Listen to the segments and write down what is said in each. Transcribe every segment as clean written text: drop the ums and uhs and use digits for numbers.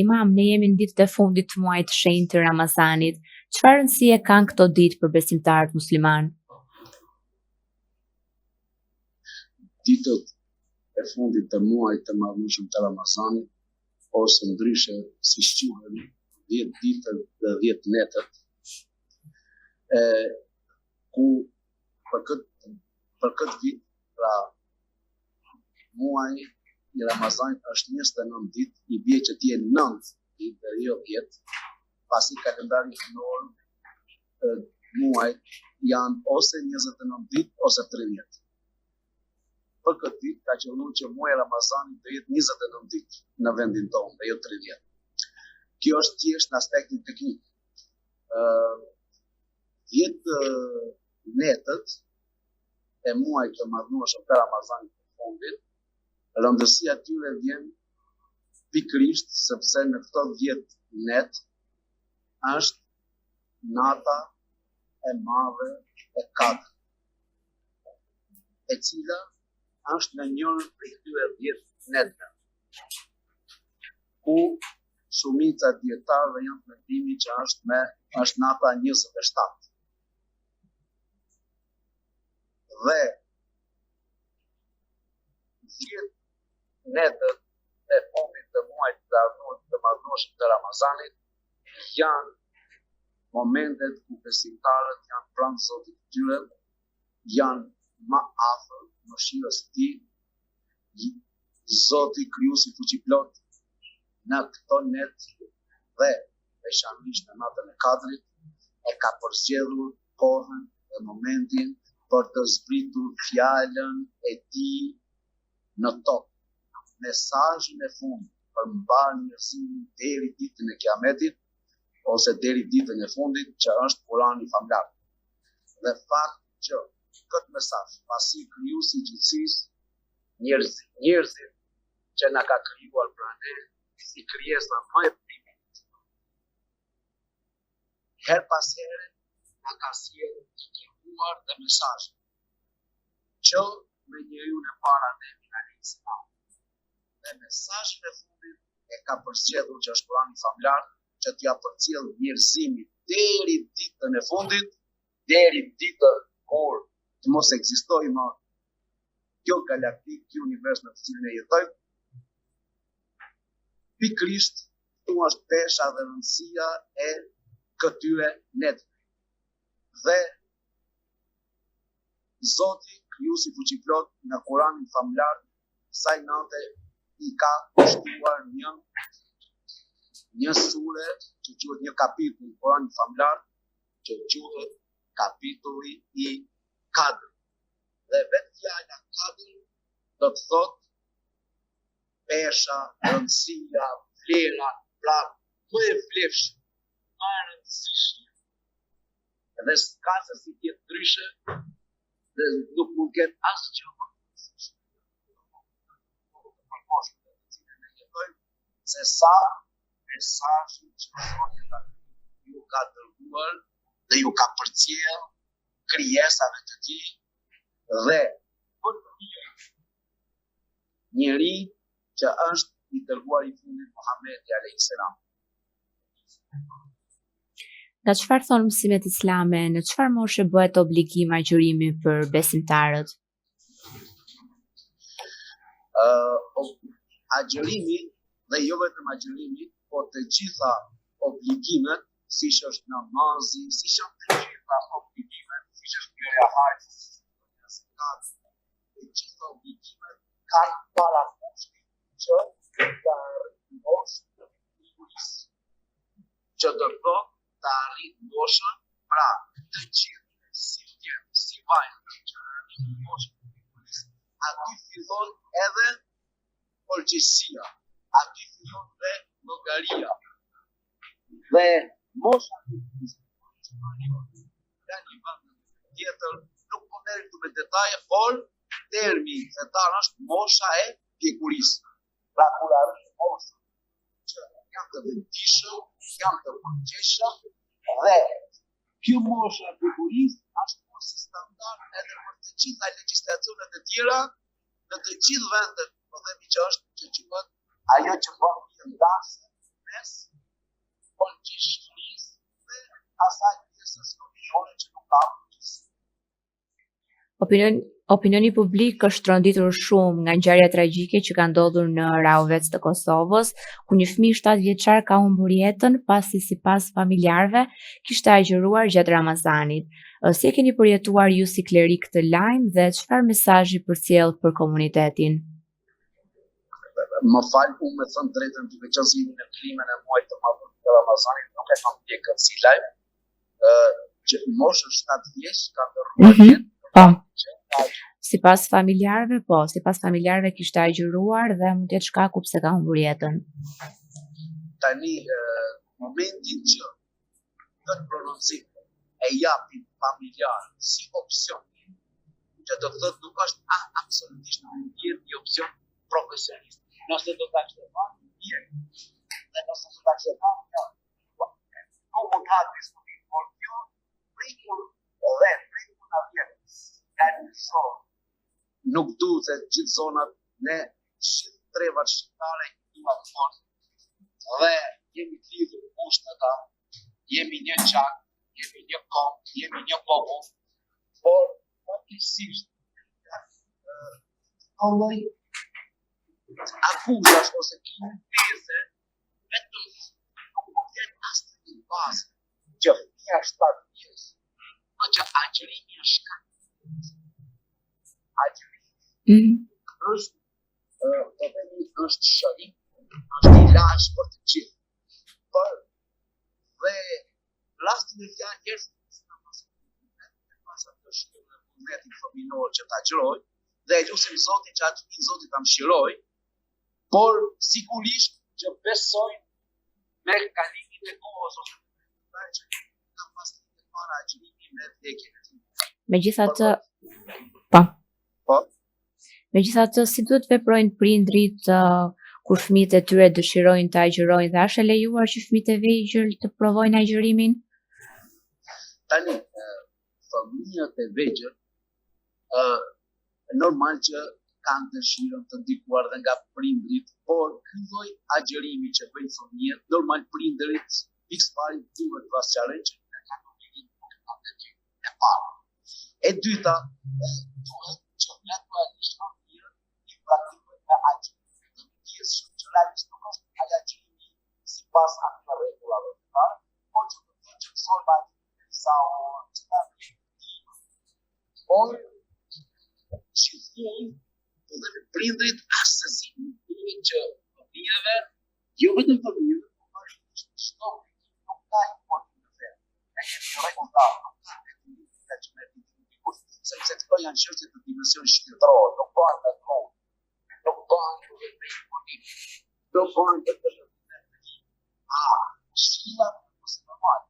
imam, ne jemi në ditët e fundit të muajit të shenjtë të Ramazanit. Çfarë rëndësie kanë këto ditë për besimtarët musliman? Ditët e fundit të muajit të madhëshëm të Ramazanit, ose ndryshe si quhen 10 ditët dhe 10 netët, ku për këtë vit, pra muaji i Ramazanit është 29 ditë, i bie që të jenë 9 ditë dhe jo 10, pasi kalendari hinor muajt janë ose 29 ditë ose 30. Për këtë ditë ka qenë që muaji i Ramazanit do jetë 29 ditë në vendin tonë dhe jo 30. Kjo është thjesht në aspektin teknik. 10 netët e muajit të madhnueshëm të Ramazanit të fundit, rëndësia tyre vjen pikërisht sepse në këto 10 net është nata e madhe e Kadrit, e cila është në njërën për këtyre 10 netëve, ku shumica dietarëve janë të mendimit që është nata 27. Dhe 10 netët e fundit të muajit të madhnueshëm të Ramazanit janë momentet ku besimtarët janë pranë Zotit të tyre, janë më afër mëshirës së Tij. Zoti krijuesi fuqiplot në këto net dhe veçanërisht në natën e Kadrit e ka përzgjedhur kohën dhe momentin për të zbritur fjalën e Tij në tokë. Mesazhin e fundit për mbar njerëzimin deri ditën e Kiametit ose deri ditën e fundit që është Kurani famlar. Dhe fakti që këtë mesazh pasi krijuesi i gjithësisë njerëzit që na ka krijuar pra ne si krijesa më e primit, her pas here na ka sjellë të dërguar dhe mesazh që me njeriun e para ne finalisëm. Dhe mesazhin e fundit e ka përzgjedhur që është Kurani famlar, që t'ja përcjell njerëzimit deri ditën e fundit, deri ditën kur të mos ekzistojë më kjo galaktik, kjo univers në të cilin e jetojmë. Pikërisht këtu është pesha dhe rëndësia e këtyre netëve. Dhe Zoti krijuesi fuqiplot në Kuranin famlar saj nate i ka shtuar një sure që quhet një kapitull në Kuranin famlar që quhet kapitulli i Kadrit. Dhe vetë fjala Kadri do të thotë pesha, rëndësia, vlera, pra më e vlefshme, më e rëndësishme. Dhe s'ka se si tjetë ndryshe, dhe nuk mund ketë asgjë më rëndësishme. Se sa mesazhin që Zoti ju ka dërguar dhe ju ka përcjellë krijesave të Tij dhe për të njeri që është i dërguar i fundit Muhamedi alayhis salam. Nga çfarë thonë mësimet islame, në çfarë moshe bëhet obligim agjërimi për besimtarët? Agjërimi dhe jo vetëm agjërimi, por të gjitha obligimet, siç është namazi, siç janë të gjitha obligimet, siç është blerja hajrit, të gjitha obligimet kanë parakushtin që të arrimosh të figurisë. Që do të thotë të arrit moshën, pra të gjithë si vjen, si vajnë, që arrit moshën të figurisë. Aty fillon edhe përgjegjësia, aty fillon dhe llogaria. Dhe mosha të figurisë, tjetër nuk po merret me detaje, por termi fetar është mosha e pjekurisë. Pra kur arrin mosha që janë të vendishëm, janë të përgjeshëm, dhe kjo mosha e pjekurisë është si standard edhe për të gjitha legjislacionet e tjera në të gjithë vendet, po themi që është që quhet ajo që bën ndasje mes përgjegjësisë dhe asaj pjesës opinione që nuk ka përgjegjësi. Opinioni publik është tronditur shumë nga ngjarja tragjike që ka ndodhur në Rahovec të Kosovës, ku një fëmijë 7 vjeçar ka humbur jetën pasi sipas familjarëve kishte agjëruar gjatë Ramazanit. Si e keni përjetuar ju si klerik këtë lajm dhe çfarë mesazhi përcjell për komunitetin? Më falë, unë me thënë drejtën duke qenë si në klimën e muajit të madh të Ramazanit, nuk e kam ndjekur si lajm, që moshën 7 vjeç ka ndërruar jetë. Sipas familjarëve kishte agjëruar dhe mund të jetë shkaku pse ka humbur jetën. Tani momentin që të prononcim e japin familjar si opsion, që do të thotë nuk është absolutisht një opsion profesionist. Nëse do ta kishte marrë mirë, dhe nëse do ta kishte marrë, nuk mund të ha diskutim, por kjo prikur dhe prikur na vjen. Nuk duhet se gjithë zonat ne gjithë trevat shqiptare duhet të forë dhe jemi të lidhur kushtëta, jemi një qak, jemi një kom, jemi një popull, por faktikisht lloj akuzash ose teze vetëm nuk mund të jetë asnjë një bazë që fëmia 7 vjeç, por që agjërimi është shkak. Është shërim, është ilazh për të gjithë. Por dhe rastin e fjalës pas atë shkollë vullnetin fëminor që ta agjëroj, dhe e lutim Zotin që atë Zoti ta mëshiroj, por sigurisht që besoj me kalimin e kohës ose që ka pasur të para agjërimi me vdekjen e tij. Megjithatë, si duhet veprojnë prindrit kur fëmijët e tyre dëshirojnë të agjërojnë dhe është e lejuar që fëmijët e vegjël të provojnë agjërimin? Tani, fëmijët e vegjël normal që kanë dëshirën të ndikuar dhe nga prindrit, por ky lloj agjërimi që bëjnë fëmijët, normal prindrit pikë pari duhet të pasqyrojnë që kanë obligim të detyrë e parë. E dyta, duhet që naturalisht fëmijët i praktikojnë me agjërim të pjesë që realisht nuk është agjërimi sipas atyre rregullave të parë, por që do të thotë që mësojnë agjërim sa orë, që ta por që dhe prindrit asesi duhet që fëmijëve, jo vetëm fëmijëve, por çdo nuk ka importin të vet. Ne kemi rregulltar, sepse këto janë çështje të dimensionit shpirtëror, nuk bëhen me kohë, nuk bëhen me politik, nuk bëhen me shilla ose normal.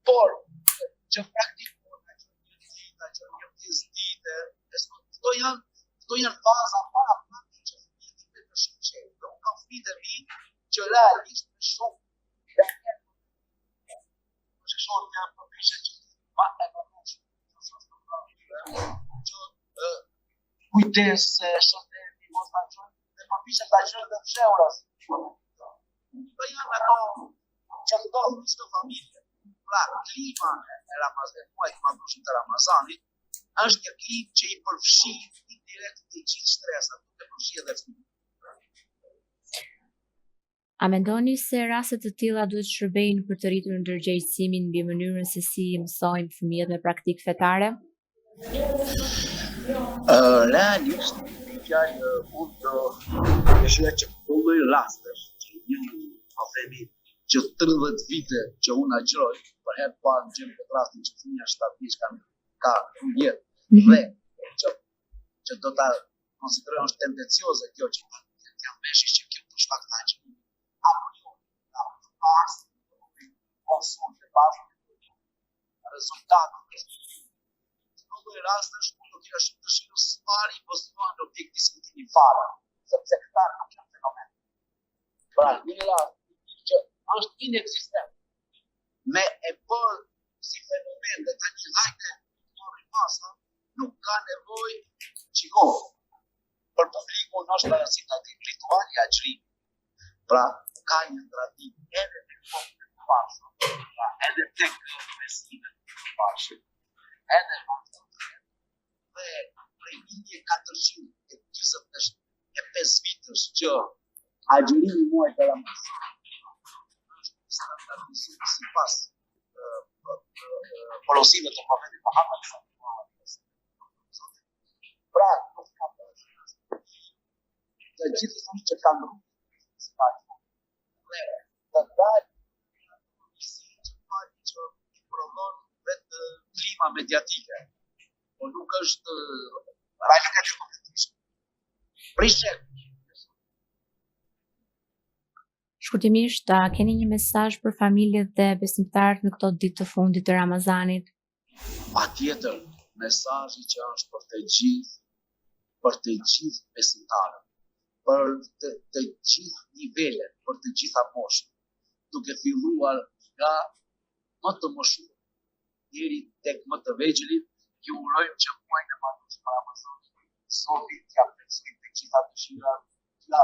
Por që praktikojnë këto janë faza para që fëmijët të shqetësohen. Nuk ka fëmijë të mi që realisht shumë kujdes shëndeti mos ta çojnë dhe përpiqen ta çojnë dhe fshehura. Këto janë ato që ndodhin në çdo familje. Pra, klima e Ramazanit, muajit të madhëshëm të Ramazanit, është një klimë që i përfshin indirekt të gjithë stresat, të përfshin edhe fëmijët. A mendoni se raste të tilla duhet shërbejnë për të rritur ndërgjegjësimin mbi mënyrën se si mësojnë fëmijët me praktikë fetare? Realisht, fjalë unë do dëshira që këto lloj rastesh, që po themi që 30 vite që unë agjëroj, për herë të parë gjem këtë rastin që fëmia 7 vjeç ka jetë dhe që do ta konsiderojmë është tendencioze kjo që jam veshi që kjo të shkaktojë apo jo pas konsum të pas rezultatet në lloj rastesh unë do të kesh dëshirë së pari pozitiva në objekt diskutimi fare sepse këta nuk janë fenomen. Pra, një rast që është inekzistent. Me e bërë si fenomen dhe tani hajde në masa, nuk ka nevojë qiko. Për publikun është si të di rituali agjërimi. Pra, ka një tradit edhe të kohë të pashë, pra edhe të besimet të pashë, edhe dhe prej 1425 vitës që agjërimi muaj të Ramazan është standardizuar sipas porosive të profetit Muhammed sallallahu alaihi wasallam. Pra, nuk ka të gjithë që kanë rrugë dhe të dalë që prodhon vetë klima mediatike, po nuk është realiteti politik. Prishet. Shkurtimisht, a keni një mesazh për familjet dhe besimtarët në këto ditë të fundit të Ramazanit? Patjetër, mesazhi që është për të gjithë besimtarët, për të gjithë nivelet, për të gjitha moshët, duke filluar nga më të moshuar deri tek më të vegjëlit, ju urojmë që muajin e madh të Ramazanit, Zoti t'ia plotësoj të gjitha dëshirat, t'ia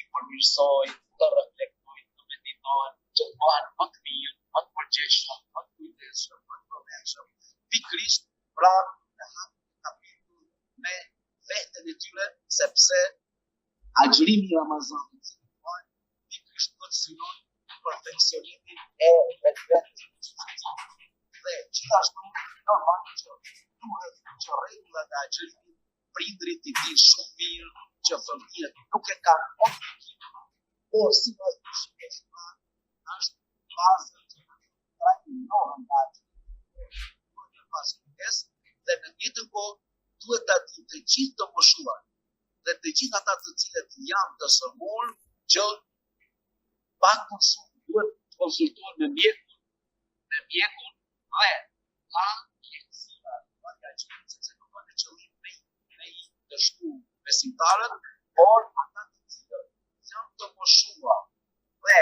i përmirësoj, të reflektojnë, të meditojnë, që të bëhen më të mirë, më të përgjegjshëm, më të kujdesshëm, më të vëmendshëm. Pikërisht pra në kapitull me veten e tyre, sepse agjërimi i Ramazanit pikërisht përcjelon perfeksionimin e vetvetes. Dhe gjithashtu normal që duhet që rregullat e agjërimit prindrit i dinë shumë mirë që fëmijët nuk e kanë obligim, por sipas dëshirës është baza që trajtohen nga agjërimi dhe në njëjtën kohë duhet ta dinë të gjithë të moshuar dhe të gjithë ata të cilët janë të sëmurë që pa duhet të konsultohen me mjekun dhe ka lehtësira nga agjërimi sepse nuk ka qëllim me i dështu besimtarët, por ata të cilët janë të moshuar dhe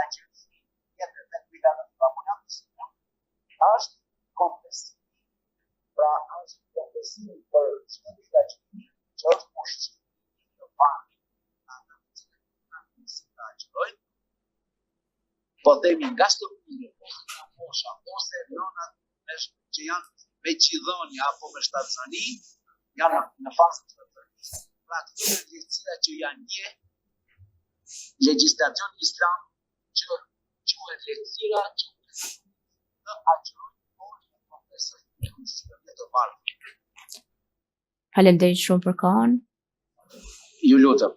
agjërimi jetë me kujdesin pra është kompensim. Pra është kompensim për çdo agjërim që është ushqim të parë ata të cilët kanë besimtarë. Po themi nga stopime, ose nga mosha, ose nënat që janë me qidhoni apo me shtatzani, janë në fazën të shtatzani. Pra këto janë lehtësira që janë një legjislacion islam që quhet lehtësira që në agjërojnë por në kompensim të parë. Faleminderit shumë për kohën. Ju lutem.